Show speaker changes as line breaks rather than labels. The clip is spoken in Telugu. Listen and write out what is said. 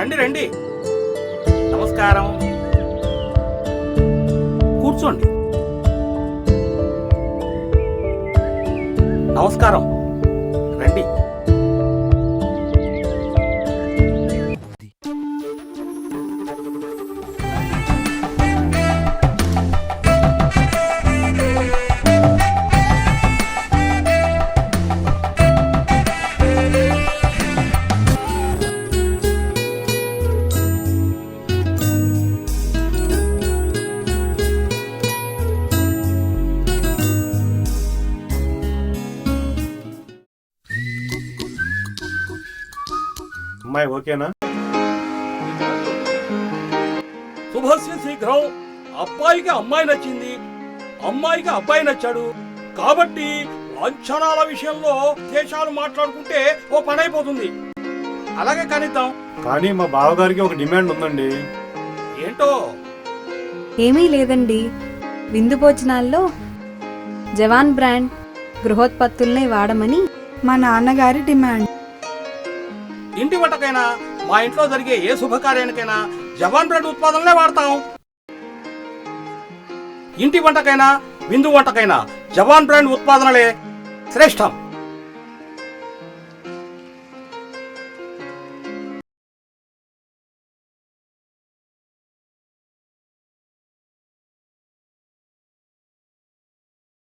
రండి రండి. నమస్కారం. కూర్చోండి. నమస్కారం. రండి.
అమ్మాయి ఓకేనా?
శుభస్య శీఘ్రం. అబ్బాయికి అమ్మాయి నచ్చింది, అమ్మాయికి అబ్బాయి నచ్చాడు. కాబట్టి లాంఛనాల విషయంలో దేశాలు మాట్లాడుకుంటే ఓ పని అయిపోతుంది. అలాగే కానిద్దాం.
కానీ మా బావగారికి ఒక డిమాండ్ ఉందండి.
ఏంటో?
ఏమీ లేదండి. విందు భోజనాల్లో జవాన్ బ్రాండ్ గృహోత్పత్తుల్ని వాడమని మా నాన్నగారి డిమాండ్.
ఇంటి వంటకైనా మా ఇంట్లో జరిగే ఏ శుభకార్యానికైనా జవాన్ బ్రాండ్ ఉత్పాదనలే వాడతాం. ఇంటి వంటకైనా విందు వంటకైనా జవాన్ బ్రాండ్ ఉత్పాదనలే శ్రేష్టం.